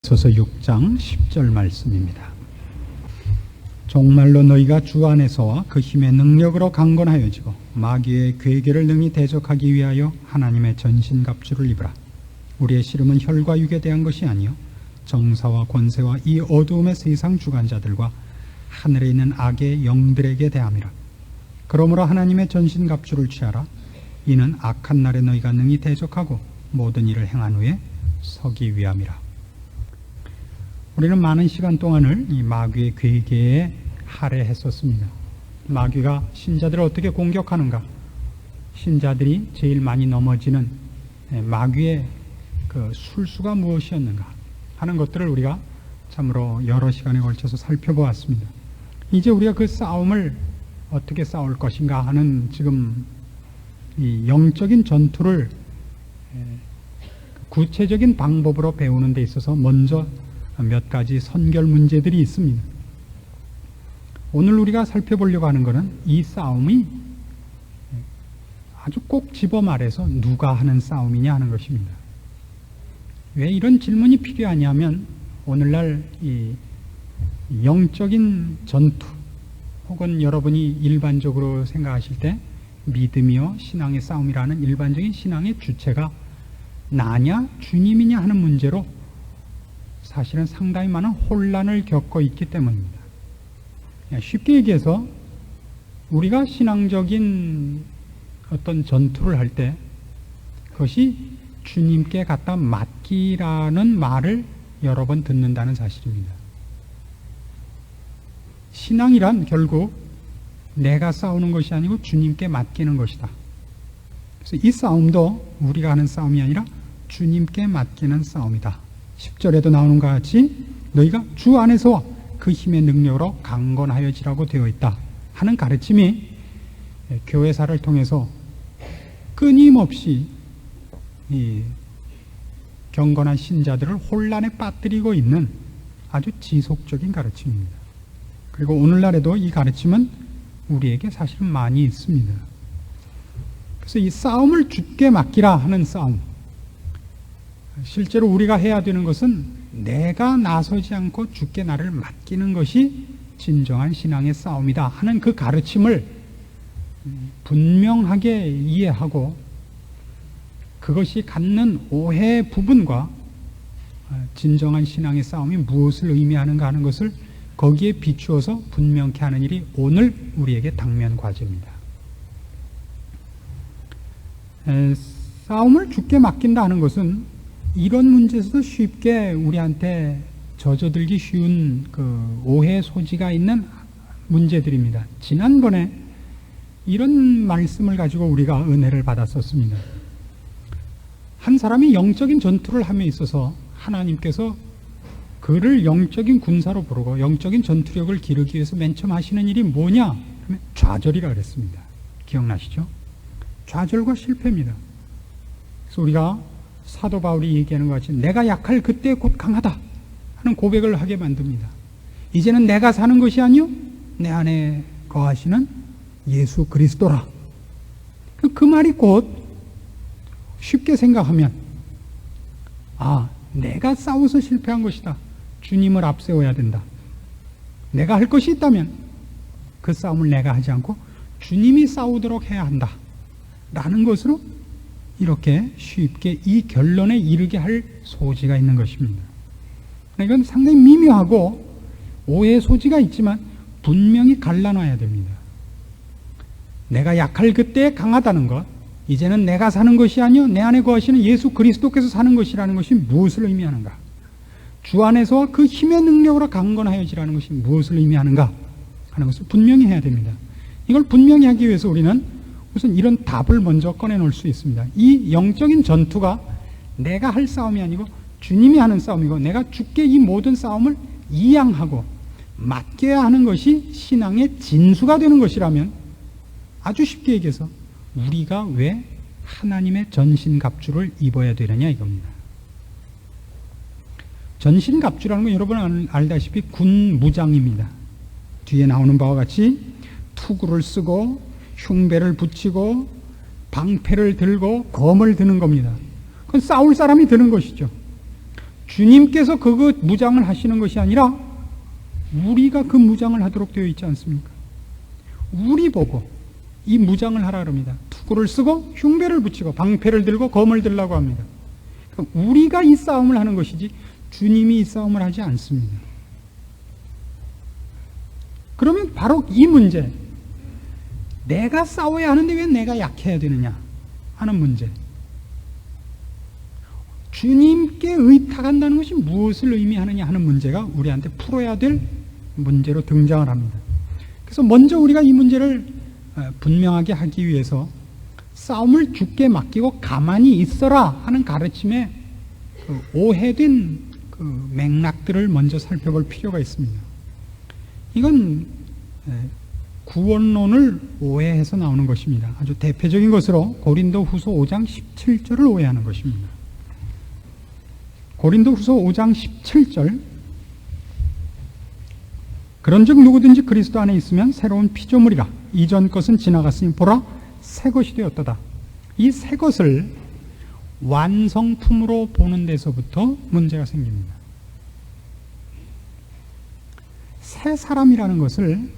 에베소서 6장 10절 말씀입니다. 정말로 너희가 주 안에서와 그 힘의 능력으로 강건하여지고 마귀의 괴계를 능히 대적하기 위하여 하나님의 전신갑주를 입으라. 우리의 씨름은 혈과 육에 대한 것이 아니요 정사와 권세와 이 어두움의 세상 주관자들과 하늘에 있는 악의 영들에게 대함이라. 그러므로 하나님의 전신갑주를 취하라. 이는 악한 날에 너희가 능히 대적하고 모든 일을 행한 후에 서기 위함이라. 우리는 많은 시간 동안을 이 마귀의 괴계에 할애했었습니다. 마귀가 신자들을 어떻게 공격하는가, 신자들이 제일 많이 넘어지는 마귀의 그 술수가 무엇이었는가 하는 것들을 우리가 참으로 여러 시간에 걸쳐서 살펴보았습니다. 이제 우리가 그 싸움을 어떻게 싸울 것인가 하는 지금 이 영적인 전투를 구체적인 방법으로 배우는 데 있어서 먼저 몇 가지 선결 문제들이 있습니다. 오늘 우리가 살펴보려고 하는 것은 이 싸움이 아주 꼭 집어 말해서 누가 하는 싸움이냐 하는 것입니다. 왜 이런 질문이 필요하냐면 오늘날 이 영적인 전투 혹은 여러분이 일반적으로 생각하실 때 믿음이요 신앙의 싸움이라는 일반적인 신앙의 주체가 나냐 주님이냐 하는 문제로 사실은 상당히 많은 혼란을 겪고 있기 때문입니다. 쉽게 얘기해서 우리가 신앙적인 어떤 전투를 할 때 그것이 주님께 갖다 맡기라는 말을 여러 번 듣는다는 사실입니다. 신앙이란 결국 내가 싸우는 것이 아니고 주님께 맡기는 것이다. 그래서 이 싸움도 우리가 하는 싸움이 아니라 주님께 맡기는 싸움이다. 10절에도 나오는 것 같이 너희가 주 안에서와 그 힘의 능력으로 강건하여지라고 되어 있다 하는 가르침이 교회사를 통해서 끊임없이 이 경건한 신자들을 혼란에 빠뜨리고 있는 아주 지속적인 가르침입니다. 그리고 오늘날에도 이 가르침은 우리에게 사실은 많이 있습니다. 그래서 이 싸움을 주께 맡기라 하는 싸움, 실제로 우리가 해야 되는 것은 내가 나서지 않고 주께 나를 맡기는 것이 진정한 신앙의 싸움이다 하는 그 가르침을 분명하게 이해하고 그것이 갖는 오해 부분과 진정한 신앙의 싸움이 무엇을 의미하는가 하는 것을 거기에 비추어서 분명케 하는 일이 오늘 우리에게 당면 과제입니다. 싸움을 주께 맡긴다 하는 것은 이런 문제에서도 쉽게 우리한테 젖어들기 쉬운 그 오해 소지가 있는 문제들입니다. 지난번에 이런 말씀을 가지고 우리가 은혜를 받았었습니다. 한 사람이 영적인 전투를 함에 있어서 하나님께서 그를 영적인 군사로 부르고 영적인 전투력을 기르기 위해서 맨 처음 하시는 일이 뭐냐? 그러면 좌절이라 그랬습니다. 기억나시죠? 좌절과 실패입니다. 그래서 우리가 사도 바울이 얘기하는 것 같이 내가 약할 그때 곧 강하다 하는 고백을 하게 만듭니다. 이제는 내가 사는 것이 아니요 내 안에 거하시는 예수 그리스도라. 그 말이 곧 쉽게 생각하면 내가 싸워서 실패한 것이다. 주님을 앞세워야 된다. 내가 할 것이 있다면 그 싸움을 내가 하지 않고 주님이 싸우도록 해야 한다 라는 것으로 이렇게 쉽게 이 결론에 이르게 할 소지가 있는 것입니다. 이건 상당히 미묘하고 오해의 소지가 있지만 분명히 갈라놔야 됩니다. 내가 약할 그때에 강하다는 것, 이제는 내가 사는 것이 아니요 내 안에 거하시는 예수 그리스도께서 사는 것이라는 것이 무엇을 의미하는가, 주 안에서와 그 힘의 능력으로 강건하여지라는 것이 무엇을 의미하는가 하는 것을 분명히 해야 됩니다. 이걸 분명히 하기 위해서 우리는 우선 이런 답을 먼저 꺼내놓을 수 있습니다. 이 영적인 전투가 내가 할 싸움이 아니고 주님이 하는 싸움이고 내가 주께 이 모든 싸움을 이양하고 맡겨야 하는 것이 신앙의 진수가 되는 것이라면 아주 쉽게 얘기해서 우리가 왜 하나님의 전신갑주를 입어야 되느냐 이겁니다. 전신갑주라는 건 여러분 알다시피 군무장입니다. 뒤에 나오는 바와 같이 투구를 쓰고 흉배를 붙이고 방패를 들고 검을 드는 겁니다. 그건 싸울 사람이 드는 것이죠. 주님께서 그거 무장을 하시는 것이 아니라 우리가 그 무장을 하도록 되어 있지 않습니까? 우리 보고 이 무장을 하라 그럽니다. 투구를 쓰고 흉배를 붙이고 방패를 들고 검을 들라고 합니다. 그러니까 우리가 이 싸움을 하는 것이지 주님이 이 싸움을 하지 않습니다. 그러면 바로 이 문제, 내가 싸워야 하는데 왜 내가 약해야 되느냐 하는 문제, 주님께 의탁한다는 것이 무엇을 의미하느냐 하는 문제가 우리한테 풀어야 될 문제로 등장을 합니다. 그래서 먼저 우리가 이 문제를 분명하게 하기 위해서 싸움을 주께 맡기고 가만히 있어라 하는 가르침에 오해된 그 맥락들을 먼저 살펴볼 필요가 있습니다. 이건 구원론을 오해해서 나오는 것입니다. 아주 대표적인 것으로 고린도후서 5장 17절을 오해하는 것입니다. 고린도후서 5장 17절, 그런즉 누구든지 그리스도 안에 있으면 새로운 피조물이라. 이전 것은 지나갔으니 보라 새 것이 되었도다. 이 새 것을 완성품으로 보는 데서부터 문제가 생깁니다. 새 사람이라는 것을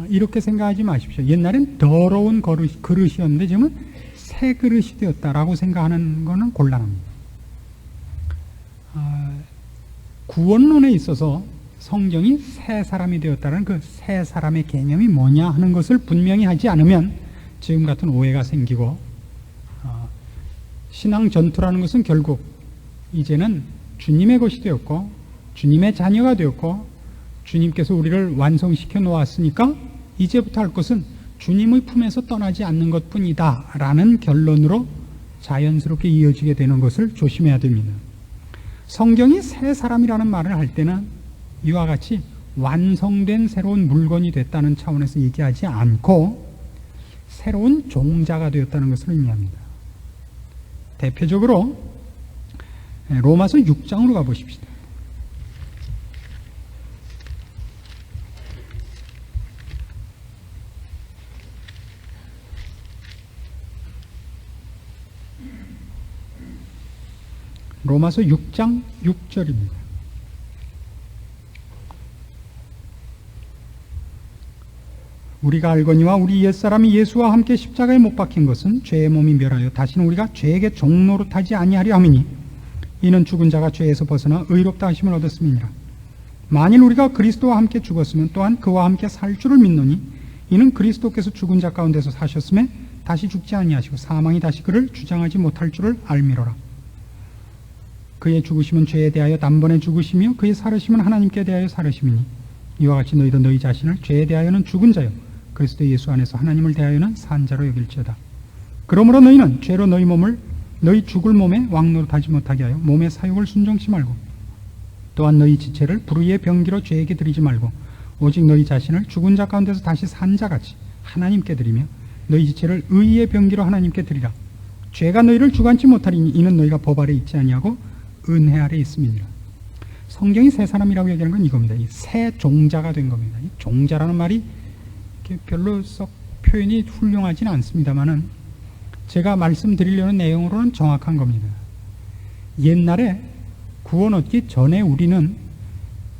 이렇게 생각하지 마십시오. 옛날엔 더러운 그릇이었는데 지금은 새 그릇이 되었다라고 생각하는 것은 곤란합니다. 구원론에 있어서 성경이 새 사람이 되었다는 그 새 사람의 개념이 뭐냐 하는 것을 분명히 하지 않으면 지금 같은 오해가 생기고, 신앙 전투라는 것은 결국 이제는 주님의 것이 되었고 주님의 자녀가 되었고 주님께서 우리를 완성시켜 놓았으니까 이제부터 할 것은 주님의 품에서 떠나지 않는 것뿐이다 라는 결론으로 자연스럽게 이어지게 되는 것을 조심해야 됩니다. 성경이 새 사람이라는 말을 할 때는 이와 같이 완성된 새로운 물건이 됐다는 차원에서 얘기하지 않고 새로운 종자가 되었다는 것을 의미합니다. 대표적으로 로마서 6장으로 가보십시다. 로마서 6장 6절입니다. 우리가 알거니와 우리 옛사람이 예수와 함께 십자가에 못 박힌 것은 죄의 몸이 멸하여 다시는 우리가 죄에게 종노릇하지 아니하려 함이니 이는 죽은 자가 죄에서 벗어나 의롭다 하심을 얻었음이니라. 만일 우리가 그리스도와 함께 죽었으면 또한 그와 함께 살 줄을 믿노니 이는 그리스도께서 죽은 자 가운데서 사셨음에 다시 죽지 아니하시고 사망이 다시 그를 주장하지 못할 줄을 알미로라. 그의 죽으심은 죄에 대하여 단번에 죽으시며 그의 살으심은 하나님께 대하여 살으심이니 이와 같이 너희도 너희 자신을 죄에 대하여는 죽은 자요 그리스도 예수 안에서 하나님을 대하여는 산 자로 여길지어다. 그러므로 너희는 죄로 너희 몸을 너희 죽을 몸에 왕노릇하지 못하게 하여 몸의 사욕을 순종치 말고 또한 너희 지체를 불의의 병기로 죄에게 드리지 말고 오직 너희 자신을 죽은 자 가운데서 다시 산 자같이 하나님께 드리며 너희 지체를 의의 병기로 하나님께 드리라. 죄가 너희를 주관치 못하리니 이는 너희가 법 아래 있지 아니하고 은혜 아래 있음이니라. 성경이 새 사람이라고 얘기하는 건 이겁니다. 이 새 종자가 된 겁니다. 이 종자라는 말이 별로 썩 표현이 훌륭하지는 않습니다만은 제가 말씀드리려는 내용으로는 정확한 겁니다. 옛날에 구원 얻기 전에 우리는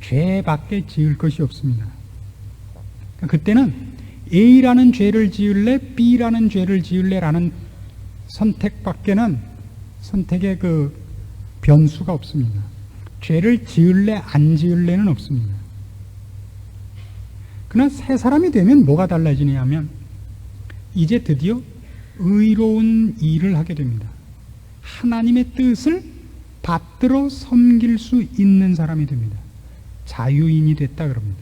죄밖에 지을 것이 없습니다. 그때는 A라는 죄를 지을래 B라는 죄를 지을래라는 선택밖에는 선택의 그 변수가 없습니다. 죄를 지을래 안 지을래는 없습니다. 그러나 새 사람이 되면 뭐가 달라지냐 하면 이제 드디어 의로운 일을 하게 됩니다. 하나님의 뜻을 받들어 섬길 수 있는 사람이 됩니다. 자유인이 됐다 그럽니다.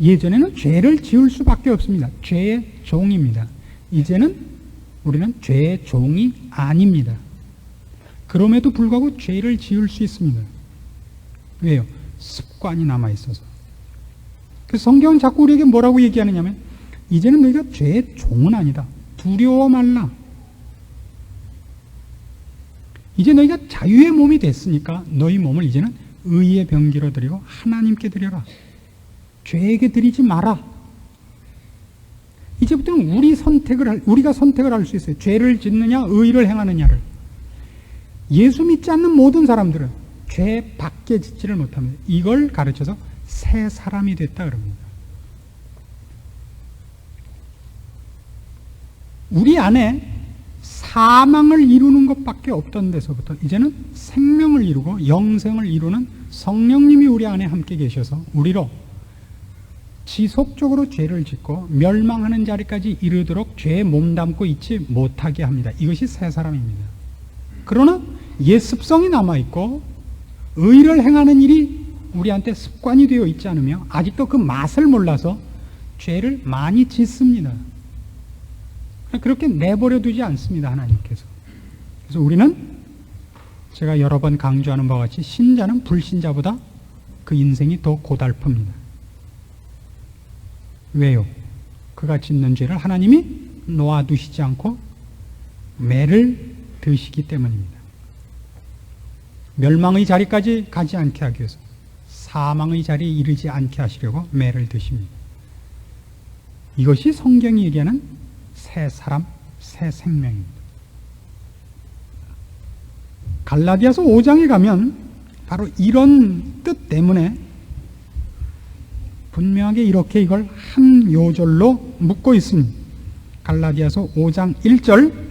예전에는 죄를 지을 수밖에 없습니다. 죄의 종입니다. 이제는 우리는 죄의 종이 아닙니다. 그럼에도 불구하고 죄를 지을 수 있습니다. 왜요? 습관이 남아있어서. 그래서 성경은 자꾸 우리에게 뭐라고 얘기하느냐면 이제는 너희가 죄의 종은 아니다. 두려워 말라. 이제 너희가 자유의 몸이 됐으니까 너희 몸을 이제는 의의 병기로 드리고 하나님께 드려라. 죄에게 드리지 마라. 이제부터는 우리가 선택을 할 수 있어요. 죄를 짓느냐 의를 행하느냐를. 예수 믿지 않는 모든 사람들은 죄 밖에 짓지를 못합니다. 이걸 가르쳐서 새 사람이 됐다 그럽니다. 우리 안에 사망을 이루는 것밖에 없던 데서부터 이제는 생명을 이루고 영생을 이루는 성령님이 우리 안에 함께 계셔서 우리로 지속적으로 죄를 짓고 멸망하는 자리까지 이르도록 죄에 몸담고 있지 못하게 합니다. 이것이 새 사람입니다. 그러나 옛 습성이 남아있고 의를 행하는 일이 우리한테 습관이 되어 있지 않으며 아직도 그 맛을 몰라서 죄를 많이 짓습니다. 그렇게 내버려 두지 않습니다, 하나님께서. 그래서 우리는 제가 여러 번 강조하는 바와 같이 신자는 불신자보다 그 인생이 더 고달픕니다. 왜요? 그가 짓는 죄를 하나님이 놓아두시지 않고 매를 드시기 때문입니다. 멸망의 자리까지 가지 않게 하기 위해서 사망의 자리에 이르지 않게 하시려고 매를 드십니다. 이것이 성경이 얘기하는 새 사람, 새 생명입니다. 갈라디아서 5장에 가면 바로 이런 뜻 때문에 분명하게 이렇게 이걸 한 요절로 묶고 있습니다. 갈라디아서 5장 1절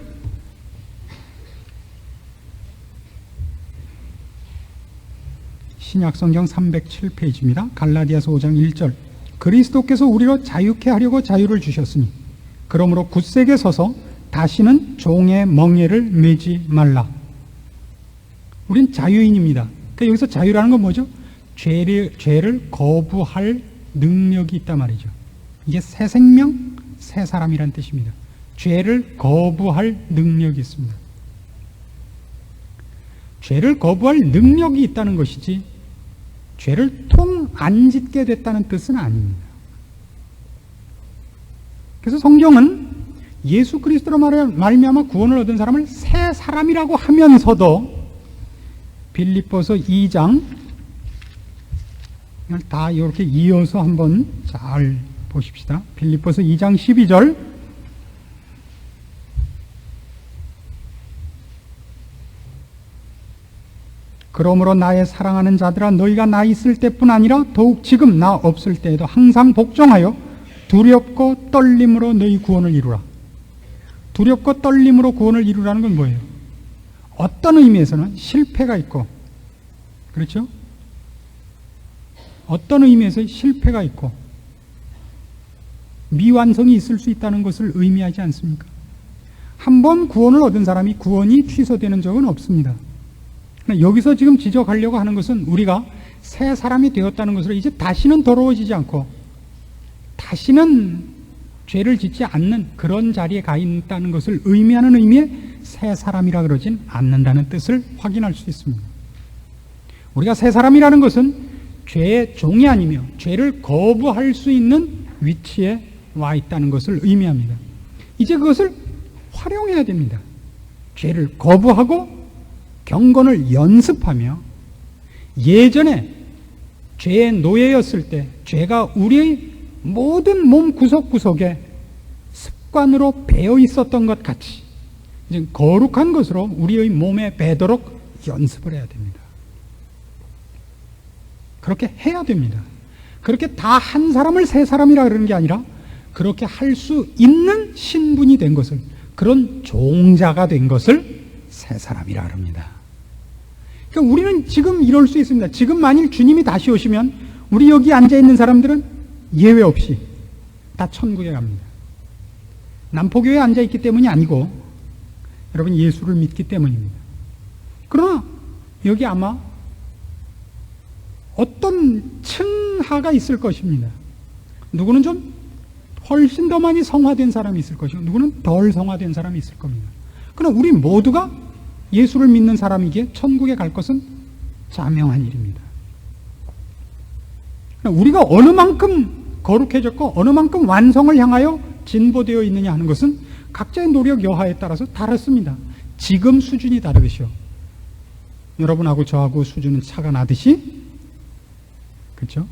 신약성경 307페이지입니다. 갈라디아서 5장 1절 그리스도께서 우리로 자유케 하려고 자유를 주셨으니 그러므로 굳세게 서서 다시는 종의 멍에를 매지 말라. 우린 자유인입니다. 그러니까 여기서 자유라는 건 뭐죠? 죄를 거부할 능력이 있단 말이죠. 이게 새 생명, 새 사람이란 뜻입니다. 죄를 거부할 능력이 있습니다. 죄를 거부할 능력이 있다는 것이지 죄를 통 안 짓게 됐다는 뜻은 아닙니다. 그래서 성경은 예수 그리스도로 말미암아 구원을 얻은 사람을 새 사람이라고 하면서도 빌립보서 2장 이걸 다 이렇게 이어서 한번 잘 보십시다. 빌립보서 2장 12절 그러므로 나의 사랑하는 자들아 너희가 나 있을 때뿐 아니라 더욱 지금 나 없을 때에도 항상 복종하여 두렵고 떨림으로 너희 구원을 이루라. 두렵고 떨림으로 구원을 이루라는 건 뭐예요? 어떤 의미에서는 실패가 있고, 그렇죠? 어떤 의미에서 실패가 있고 미완성이 있을 수 있다는 것을 의미하지 않습니까? 한 번 구원을 얻은 사람이 구원이 취소되는 적은 없습니다. 여기서 지금 지적하려고 하는 것은 우리가 새 사람이 되었다는 것으로 이제 다시는 더러워지지 않고 다시는 죄를 짓지 않는 그런 자리에 가 있다는 것을 의미하는 의미의 새 사람이라 그러진 않는다는 뜻을 확인할 수 있습니다. 우리가 새 사람이라는 것은 죄의 종이 아니며 죄를 거부할 수 있는 위치에 와 있다는 것을 의미합니다. 이제 그것을 활용해야 됩니다. 죄를 거부하고 경건을 연습하며 예전에 죄의 노예였을 때 죄가 우리의 모든 몸 구석구석에 습관으로 배어 있었던 것 같이 이제 거룩한 것으로 우리의 몸에 배도록 연습을 해야 됩니다. 그렇게 해야 됩니다. 그렇게 다 한 사람을 새 사람이라 그러는 게 아니라 그렇게 할 수 있는 신분이 된 것을, 그런 종자가 된 것을 새 사람이라 합니다. 그러니까 우리는 지금 이럴 수 있습니다. 지금 만일 주님이 다시 오시면 우리 여기 앉아있는 사람들은 예외 없이 다 천국에 갑니다. 남포교회에 앉아있기 때문이 아니고 여러분 예수를 믿기 때문입니다. 그러나 여기 아마 어떤 층하가 있을 것입니다. 누구는 좀 훨씬 더 많이 성화된 사람이 있을 것이고 누구는 덜 성화된 사람이 있을 겁니다. 그러나 우리 모두가 예수를 믿는 사람이기에 천국에 갈 것은 자명한 일입니다. 우리가 어느 만큼 거룩해졌고 어느 만큼 완성을 향하여 진보되어 있느냐 하는 것은 각자의 노력 여하에 따라서 다릅니다. 지금 수준이 다르듯이요. 여러분하고 저하고 수준은 차가 나듯이, 그렇죠?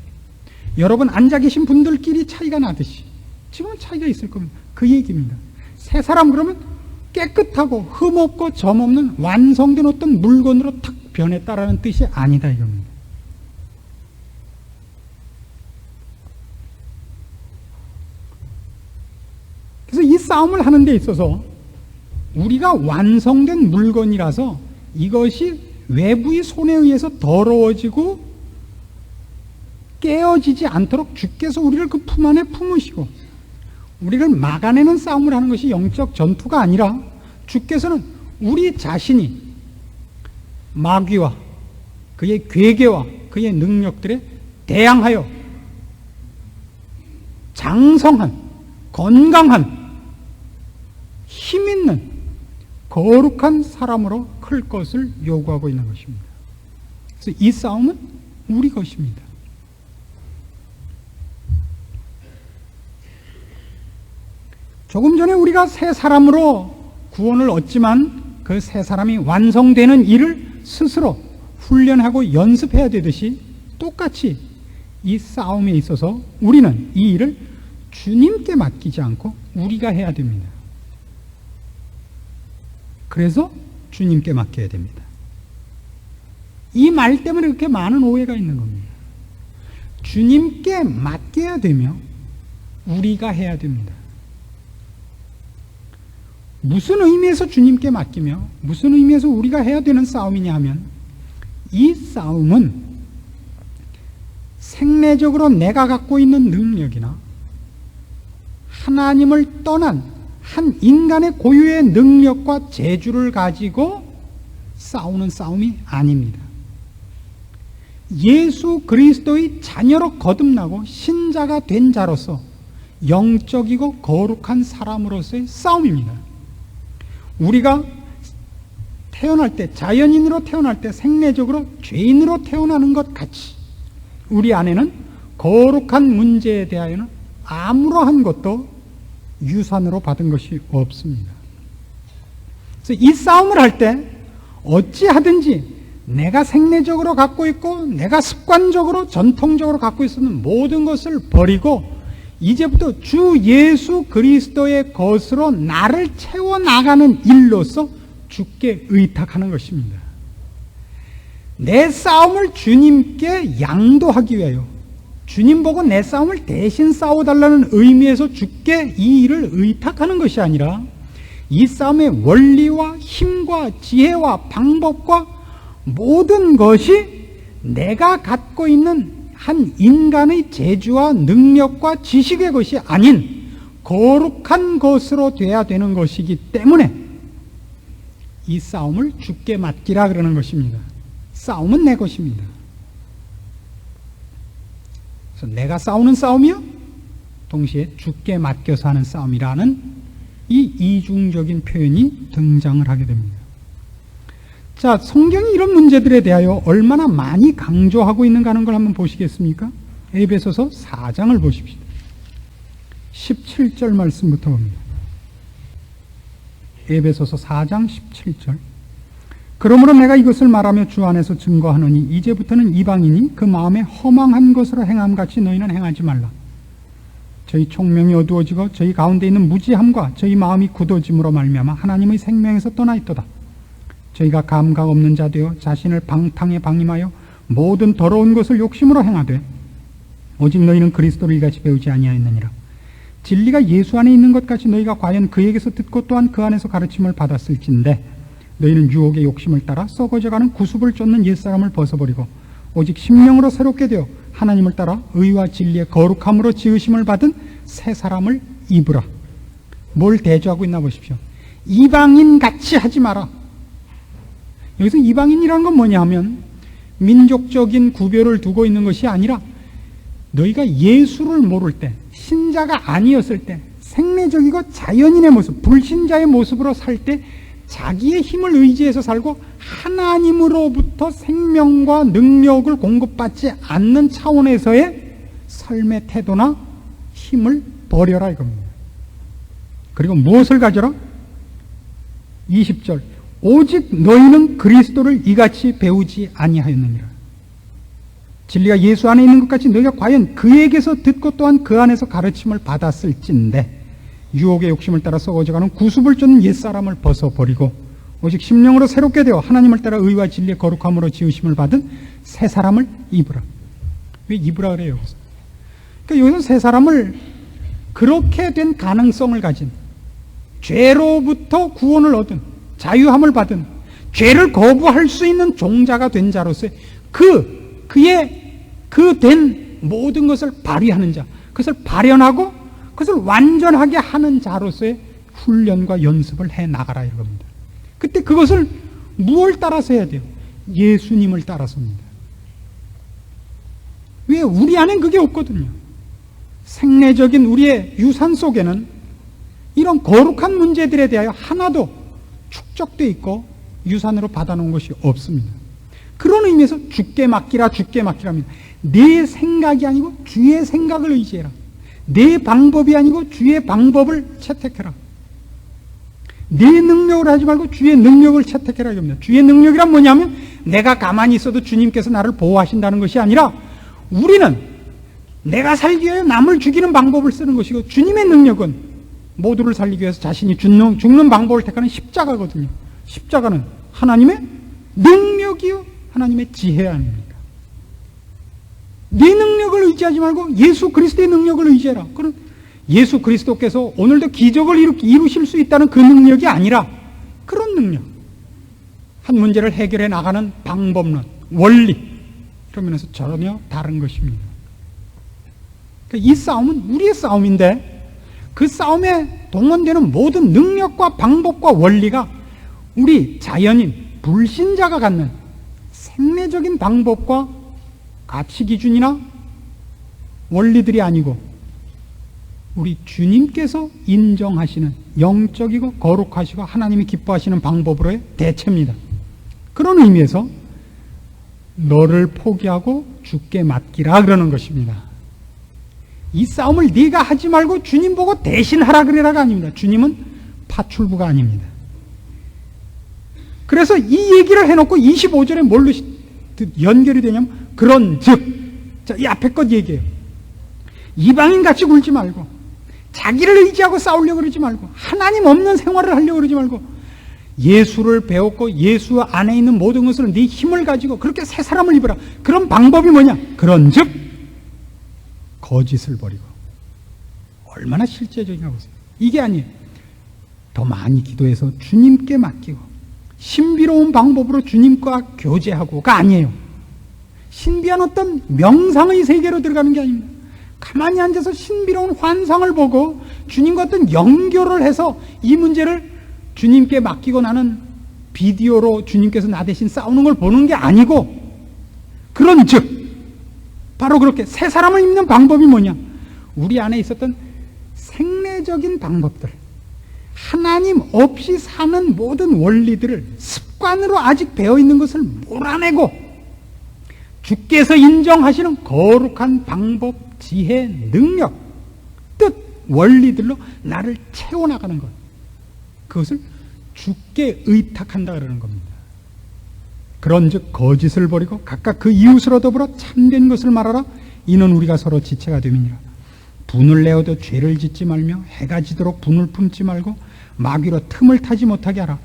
여러분 앉아 계신 분들끼리 차이가 나듯이 지금은 차이가 있을 겁니다. 그 얘기입니다. 새 사람 그러면 깨끗하고 흠없고 점없는 완성된 어떤 물건으로 탁 변했다라는 뜻이 아니다 이겁니다. 그래서 이 싸움을 하는 데 있어서 우리가 완성된 물건이라서 이것이 외부의 손에 의해서 더러워지고 깨어지지 않도록 주께서 우리를 그 품 안에 품으시고 우리를 막아내는 싸움을 하는 것이 영적 전투가 아니라 주께서는 우리 자신이 마귀와 그의 괴계와 그의 능력들에 대항하여 장성한 건강한 힘있는 거룩한 사람으로 클 것을 요구하고 있는 것입니다. 그래서 이 싸움은 우리 것입니다. 조금 전에 우리가 새 사람으로 구원을 얻지만 그 새 사람이 완성되는 일을 스스로 훈련하고 연습해야 되듯이 똑같이 이 싸움에 있어서 우리는 이 일을 주님께 맡기지 않고 우리가 해야 됩니다. 그래서 주님께 맡겨야 됩니다. 이 말 때문에 그렇게 많은 오해가 있는 겁니다. 주님께 맡겨야 되며 우리가 해야 됩니다. 무슨 의미에서 주님께 맡기며 무슨 의미에서 우리가 해야 되는 싸움이냐 하면 이 싸움은 생내적으로 내가 갖고 있는 능력이나 하나님을 떠난 한 인간의 고유의 능력과 재주를 가지고 싸우는 싸움이 아닙니다. 예수 그리스도의 자녀로 거듭나고 신자가 된 자로서 영적이고 거룩한 사람으로서의 싸움입니다. 우리가 태어날 때, 자연인으로 태어날 때 생내적으로 죄인으로 태어나는 것 같이 우리 안에는 거룩한 문제에 대하여는 아무러한 것도 유산으로 받은 것이 없습니다. 그래서 이 싸움을 할 때 어찌하든지 내가 생내적으로 갖고 있고 내가 습관적으로 전통적으로 갖고 있었는 모든 것을 버리고 이제부터 주 예수 그리스도의 것으로 나를 채워나가는 일로서 주께 의탁하는 것입니다. 내 싸움을 주님께 양도하기 위하여 주님 보고 내 싸움을 대신 싸워달라는 의미에서 주께 이 일을 의탁하는 것이 아니라 이 싸움의 원리와 힘과 지혜와 방법과 모든 것이 내가 갖고 있는 한 인간의 재주와 능력과 지식의 것이 아닌 거룩한 것으로 돼야 되는 것이기 때문에 이 싸움을 주께 맡기라 그러는 것입니다. 싸움은 내 것입니다. 그래서 내가 싸우는 싸움이요 동시에 주께 맡겨서 하는 싸움이라는 이 이중적인 표현이 등장을 하게 됩니다. 자, 성경이 이런 문제들에 대하여 얼마나 많이 강조하고 있는가 하는 걸 한번 보시겠습니까? 에베소서 4장을 보십시오. 17절 말씀부터 봅니다. 에베소서 4장 17절. 그러므로 내가 이것을 말하며 주 안에서 증거하노니 이제부터는 이방인이 그 마음에 허망한 것으로 행함같이 너희는 행하지 말라. 저희 총명이 어두워지고 저희 가운데 있는 무지함과 저희 마음이 굳어짐으로 말미암아 하나님의 생명에서 떠나 있도다. 저희가 감각 없는 자 되어 자신을 방탕에 방임하여 모든 더러운 것을 욕심으로 행하되 오직 너희는 그리스도를 이같이 배우지 아니하였느니라. 진리가 예수 안에 있는 것 같이 너희가 과연 그에게서 듣고 또한 그 안에서 가르침을 받았을진데 너희는 유혹의 욕심을 따라 썩어져가는 구습을 쫓는 옛사람을 벗어버리고 오직 심령으로 새롭게 되어 하나님을 따라 의와 진리의 거룩함으로 지으심을 받은 새 사람을 입으라. 뭘 대조하고 있나 보십시오. 이방인같이 하지 마라. 여기서 이방인이라는 건 뭐냐 하면 민족적인 구별을 두고 있는 것이 아니라 너희가 예수를 모를 때, 신자가 아니었을 때 생내적이고 자연인의 모습, 불신자의 모습으로 살 때 자기의 힘을 의지해서 살고 하나님으로부터 생명과 능력을 공급받지 않는 차원에서의 삶의 태도나 힘을 버려라 이겁니다. 그리고 무엇을 가져라? 20절. 오직 너희는 그리스도를 이같이 배우지 아니하였느니라. 진리가 예수 안에 있는 것 같이 너희가 과연 그에게서 듣고 또한 그 안에서 가르침을 받았을진데 유혹의 욕심을 따라 썩어져가는 구습을 쫓는 옛사람을 벗어버리고 오직 심령으로 새롭게 되어 하나님을 따라 의와 진리의 거룩함으로 지으심을 받은 새 사람을 입으라. 왜 입으라 그래요? 그러니까 여기서 새 사람을 그렇게 된 가능성을 가진, 죄로부터 구원을 얻은, 자유함을 받은, 죄를 거부할 수 있는 종자가 된 자로서의 그의 그 된 모든 것을 발휘하는 자, 그것을 발현하고 그것을 완전하게 하는 자로서의 훈련과 연습을 해 나가라 이겁니다. 그때 그것을 무엇을 따라서 해야 돼요? 예수님을 따라서입니다. 왜? 우리 안엔 그게 없거든요. 생내적인 우리의 유산 속에는 이런 거룩한 문제들에 대하여 하나도 축적되어 있고 유산으로 받아놓은 것이 없습니다. 그런 의미에서 주께 맡기라, 주께 맡기랍니다. 내 생각이 아니고 주의 생각을 의지해라. 내 방법이 아니고 주의 방법을 채택해라. 내 능력을 하지 말고 주의 능력을 채택해라 이겁니다. 주의 능력이란 뭐냐면 내가 가만히 있어도 주님께서 나를 보호하신다는 것이 아니라 우리는 내가 살기 위해 남을 죽이는 방법을 쓰는 것이고, 주님의 능력은 모두를 살리기 위해서 자신이 죽는 방법을 택하는 십자가거든요. 십자가는 하나님의 능력이요 하나님의 지혜 아닙니까? 네 능력을 의지하지 말고 예수 그리스도의 능력을 의지해라. 그럼 예수 그리스도께서 오늘도 기적을 이루실 수 있다는 그 능력이 아니라 그런 능력, 한 문제를 해결해 나가는 방법론, 원리, 그러면서 전혀 다른 것입니다. 그러니까 이 싸움은 우리의 싸움인데 그 싸움에 동원되는 모든 능력과 방법과 원리가 우리 자연인, 불신자가 갖는 생내적인 방법과 가치 기준이나 원리들이 아니고 우리 주님께서 인정하시는 영적이고 거룩하시고 하나님이 기뻐하시는 방법으로의 대체입니다. 그런 의미에서 너를 포기하고 주께 맡기라 그러는 것입니다. 이 싸움을 네가 하지 말고 주님 보고 대신 하라 그래라가 아닙니다. 주님은 파출부가 아닙니다. 그래서 이 얘기를 해놓고 25절에 뭘로 연결이 되냐면 그런즉, 자, 이 앞에 것 얘기해요. 이방인같이 굴지 말고 자기를 의지하고 싸우려고 그러지 말고 하나님 없는 생활을 하려고 그러지 말고 예수를 배웠고 예수 안에 있는 모든 것을 네 힘을 가지고 그렇게 새 사람을 입으라. 그런 방법이 뭐냐? 그런즉 거짓을 버리고. 얼마나 실제적인가 보세요. 이게 아니에요. 더 많이 기도해서 주님께 맡기고 신비로운 방법으로 주님과 교제하고가 아니에요. 신비한 어떤 명상의 세계로 들어가는 게 아닙니다. 가만히 앉아서 신비로운 환상을 보고 주님과 어떤 연결을 해서 이 문제를 주님께 맡기고 나는 비디오로 주님께서 나 대신 싸우는 걸 보는 게 아니고, 그런즉 바로 그렇게 새 사람을 입는 방법이 뭐냐? 우리 안에 있었던 생내적인 방법들, 하나님 없이 사는 모든 원리들을 습관으로 아직 배어있는 것을 몰아내고 주께서 인정하시는 거룩한 방법, 지혜, 능력, 뜻, 원리들로 나를 채워나가는 것, 그것을 주께 의탁한다 그러는 겁니다. 그런즉 거짓을 버리고 각각 그 이웃으로 더불어 참된 것을 말하라. 이는 우리가 서로 지체가 됨이니라. 분을 내어도 죄를 짓지 말며 해가 지도록 분을 품지 말고 마귀로 틈을 타지 못하게 하라.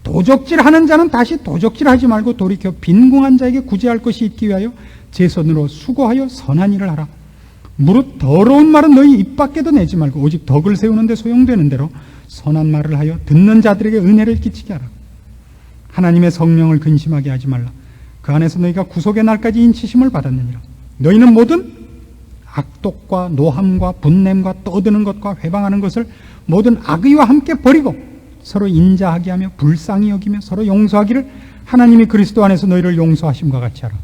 도적질하는 자는 다시 도적질하지 말고 돌이켜 빈궁한 자에게 구제할 것이 있기 위하여 제 손으로 수고하여 선한 일을 하라. 무릇 더러운 말은 너희 입 밖에도 내지 말고 오직 덕을 세우는 데 소용되는 대로 선한 말을 하여 듣는 자들에게 은혜를 끼치게 하라. 하나님의 성령을 근심하게 하지 말라. 그 안에서 너희가 구속의 날까지 인치심을 받았느니라. 너희는 모든 악독과 노함과 분냄과 떠드는 것과 회방하는 것을 모든 악의와 함께 버리고 서로 인자하게 하며 불쌍히 여기며 서로 용서하기를 하나님이 그리스도 안에서 너희를 용서하심과 같이 하라.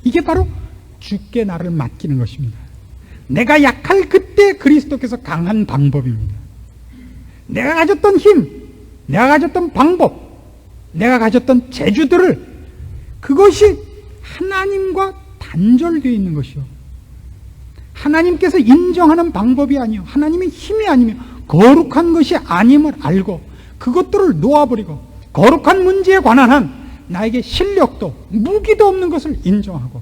이게 바로 주께 나를 맡기는 것입니다. 내가 약할 그때 그리스도께서 강한 방법입니다. 내가 가졌던 힘, 내가 가졌던 방법, 내가 가졌던 재주들을, 그것이 하나님과 단절되어 있는 것이요, 하나님께서 인정하는 방법이 아니요, 하나님의 힘이 아니며 거룩한 것이 아님을 알고 그것들을 놓아버리고 거룩한 문제에 관한 한 나에게 실력도 무기도 없는 것을 인정하고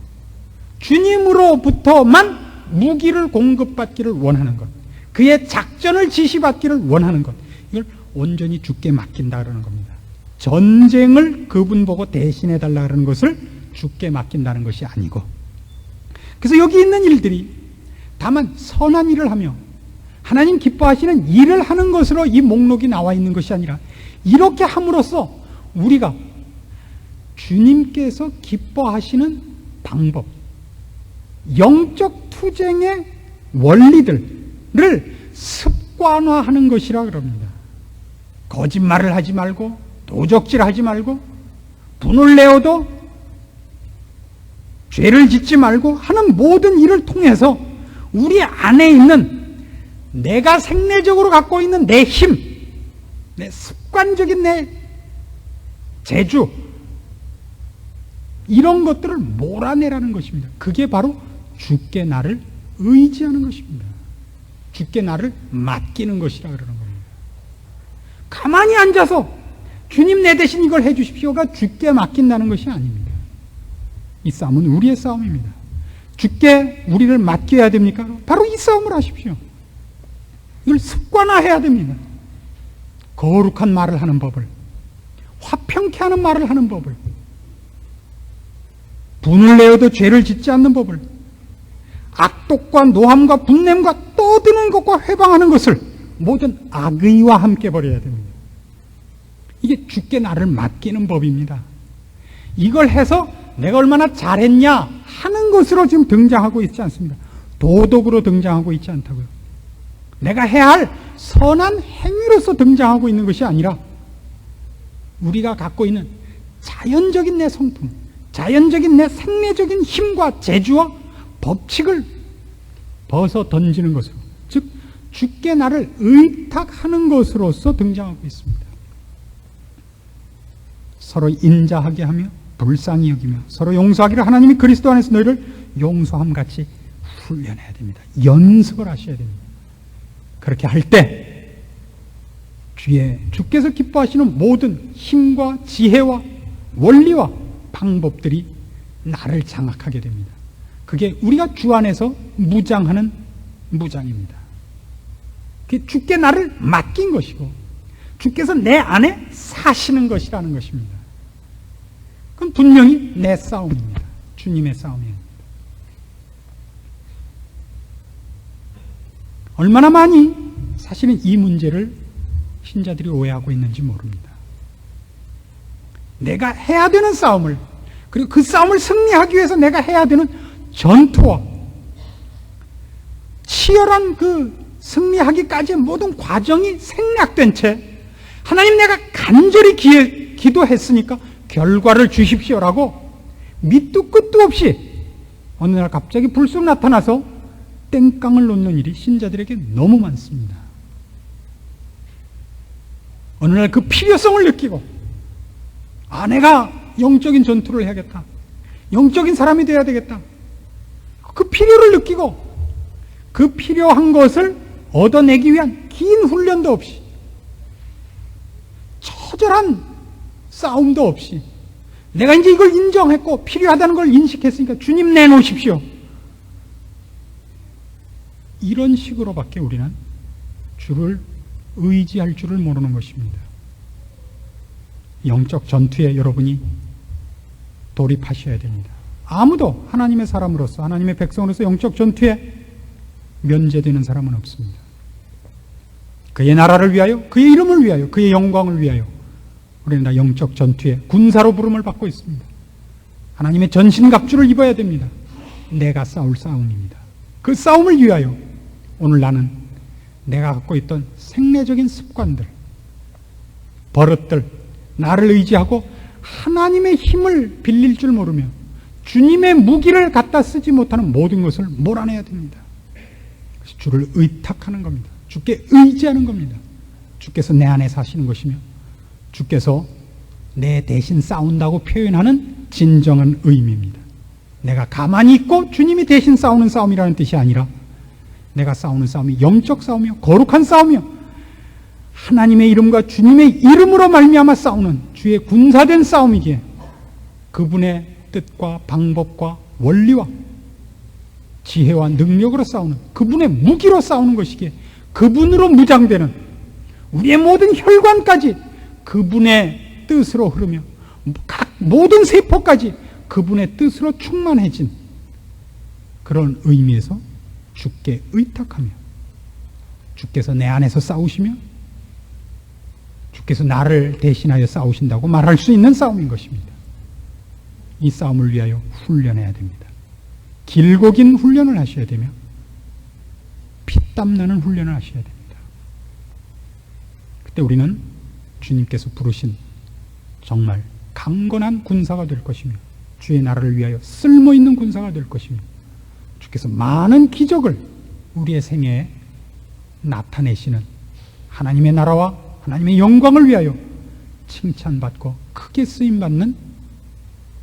주님으로부터만 무기를 공급받기를 원하는 것, 그의 작전을 지시받기를 원하는 것, 이걸 온전히 주께 맡긴다 그러는 겁니다. 전쟁을 그분 보고 대신해 달라 그러는 것을 주께 맡긴다는 것이 아니고, 그래서 여기 있는 일들이 다만 선한 일을 하며 하나님 기뻐하시는 일을 하는 것으로 이 목록이 나와 있는 것이 아니라, 이렇게 함으로써 우리가 주님께서 기뻐하시는 방법, 영적 투쟁의 원리들을 습관화하는 것이라 그럽니다. 거짓말을 하지 말고, 도적질 하지 말고, 분을 내어도 죄를 짓지 말고 하는 모든 일을 통해서 우리 안에 있는 내가 생내적으로 갖고 있는 내 힘, 내 습관적인 내 재주, 이런 것들을 몰아내라는 것입니다. 그게 바로 주께 나를 의지하는 것입니다. 주께 나를 맡기는 것이라 그러는 겁니다. 가만히 앉아서 주님 내 대신 이걸 해 주십시오가 주께 맡긴다는 것이 아닙니다. 이 싸움은 우리의 싸움입니다. 주께 우리를 맡겨야 됩니까? 바로 이 싸움을 하십시오. 이걸 습관화해야 됩니다. 거룩한 말을 하는 법을, 화평케 하는 말을 하는 법을, 분을 내어도 죄를 짓지 않는 법을, 악독과 노함과 분냄과 떠드는 것과 회방하는 것을 모든 악의와 함께 버려야 됩니다. 이게 주께 나를 맡기는 법입니다. 이걸 해서 내가 얼마나 잘했냐 하는 것으로 지금 등장하고 있지 않습니다. 도덕으로 등장하고 있지 않다고요. 내가 해야 할 선한 행위로서 등장하고 있는 것이 아니라, 우리가 갖고 있는 자연적인 내 성품, 자연적인 내 생내적인 힘과 재주와 법칙을 벗어 던지는 것으로, 즉 주께 나를 의탁하는 것으로서 등장하고 있습니다. 서로 인자하게 하며 불쌍히 여기며 서로 용서하기를 하나님이 그리스도 안에서 너희를 용서함 같이 훈련해야 됩니다. 연습을 하셔야 됩니다. 그렇게 할 때 주께서 기뻐하시는 모든 힘과 지혜와 원리와 방법들이 나를 장악하게 됩니다. 그게 우리가 주 안에서 무장하는 무장입니다. 그게 주께 나를 맡긴 것이고 주께서 내 안에 사시는 것이라는 것입니다. 그건 분명히 내 싸움입니다. 주님의 싸움이에요. 얼마나 많이 사실은 이 문제를 신자들이 오해하고 있는지 모릅니다. 내가 해야 되는 싸움을, 그리고 그 싸움을 승리하기 위해서 내가 해야 되는 전투와 치열한 그 승리하기까지의 모든 과정이 생략된 채, 하나님 내가 간절히 기도했으니까 결과를 주십시오라고 밑도 끝도 없이 어느 날 갑자기 불쑥 나타나서 땡깡을 놓는 일이 신자들에게 너무 많습니다. 어느 날 그 필요성을 느끼고, 내가 영적인 전투를 해야겠다, 영적인 사람이 되어야 되겠다, 그 필요를 느끼고 그 필요한 것을 얻어내기 위한 긴 훈련도 없이, 처절한 싸움도 없이, 내가 이제 이걸 인정했고 필요하다는 걸 인식했으니까 주님 내놓으십시오, 이런 식으로밖에 우리는 주를 의지할 줄을 모르는 것입니다. 영적 전투에 여러분이 돌입하셔야 됩니다. 아무도 하나님의 사람으로서, 하나님의 백성으로서 영적 전투에 면제되는 사람은 없습니다. 그의 나라를 위하여, 그의 이름을 위하여, 그의 영광을 위하여 우리는 다 영적 전투에 군사로 부름을 받고 있습니다. 하나님의 전신갑주를 입어야 됩니다. 내가 싸울 싸움입니다. 그 싸움을 위하여 오늘 나는 내가 갖고 있던 생내적인 습관들, 버릇들, 나를 의지하고 하나님의 힘을 빌릴 줄 모르며 주님의 무기를 갖다 쓰지 못하는 모든 것을 몰아내야 됩니다. 그래서 주를 의탁하는 겁니다. 주께 의지하는 겁니다. 주께서 내 안에 사시는 것이며 주께서 내 대신 싸운다고 표현하는 진정한 의미입니다. 내가 가만히 있고 주님이 대신 싸우는 싸움이라는 뜻이 아니라, 내가 싸우는 싸움이 영적 싸움이요, 거룩한 싸움이요, 하나님의 이름과 주님의 이름으로 말미암아 싸우는 주의 군사된 싸움이기에 그분의 뜻과 방법과 원리와 지혜와 능력으로 싸우는, 그분의 무기로 싸우는 것이기에 그분으로 무장되는 우리의 모든 혈관까지 그분의 뜻으로 흐르며 각 모든 세포까지 그분의 뜻으로 충만해진 그런 의미에서 주께 의탁하며 주께서 내 안에서 싸우시며 주께서 나를 대신하여 싸우신다고 말할 수 있는 싸움인 것입니다. 이 싸움을 위하여 훈련해야 됩니다. 길고 긴 훈련을 하셔야 되며 피땀 나는 훈련을 하셔야 됩니다. 그때 우리는 주님께서 부르신 정말 강건한 군사가 될 것이며 주의 나라를 위하여 쓸모있는 군사가 될 것이며 주께서 많은 기적을 우리의 생애에 나타내시는 하나님의 나라와 하나님의 영광을 위하여 칭찬받고 크게 쓰임받는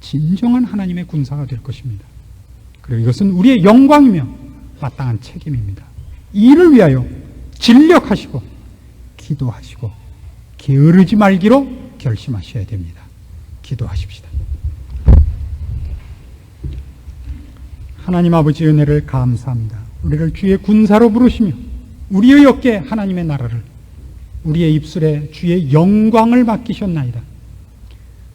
진정한 하나님의 군사가 될 것입니다. 그리고 이것은 우리의 영광이며 마땅한 책임입니다. 이를 위하여 진력하시고 기도하시고 게으르지 말기로 결심하셔야 됩니다. 기도하십시다. 하나님 아버지 은혜를 감사합니다. 우리를 주의 군사로 부르시며 우리의 어깨에 하나님의 나라를 우리의 입술에 주의 영광을 맡기셨나이다.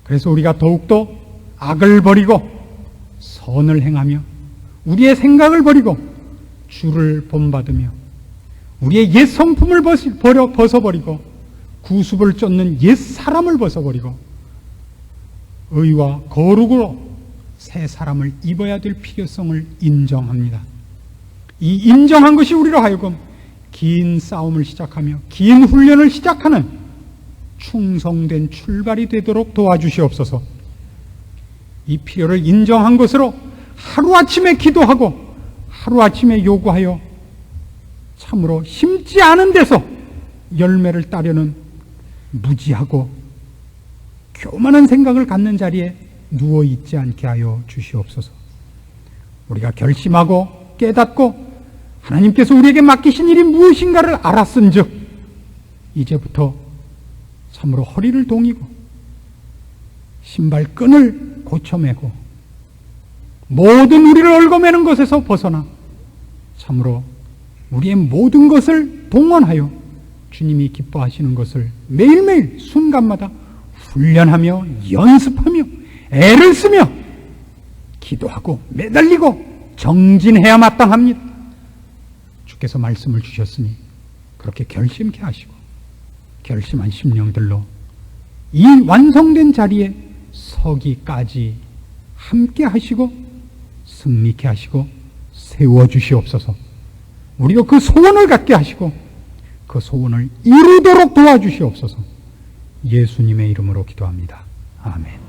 그래서 우리가 더욱더 악을 버리고 선을 행하며 우리의 생각을 버리고 주를 본받으며 우리의 옛 성품을 벗어버리고 구습을 쫓는 옛 사람을 벗어버리고 의와 거룩으로 새 사람을 입어야 될 필요성을 인정합니다. 이 인정한 것이 우리로 하여금 긴 싸움을 시작하며 긴 훈련을 시작하는 충성된 출발이 되도록 도와주시옵소서. 이 필요를 인정한 것으로 하루아침에 기도하고 하루아침에 요구하여 참으로 심지 않은 데서 열매를 따려는 무지하고 교만한 생각을 갖는 자리에 누워있지 않게 하여 주시옵소서. 우리가 결심하고 깨닫고 하나님께서 우리에게 맡기신 일이 무엇인가를 알았은즉 이제부터 참으로 허리를 동이고 신발끈을 고쳐매고 모든 우리를 얽어매는 것에서 벗어나 참으로 우리의 모든 것을 동원하여 주님이 기뻐하시는 것을 매일매일 순간마다 훈련하며 연습하며 애를 쓰며 기도하고 매달리고 정진해야 마땅합니다. 주께서 말씀을 주셨으니 그렇게 결심케 하시고 결심한 심령들로 이 완성된 자리에 서기까지 함께 하시고 승리케 하시고 세워주시옵소서. 우리도 그 소원을 갖게 하시고 그 소원을 이루도록 도와주시옵소서. 예수님의 이름으로 기도합니다. 아멘.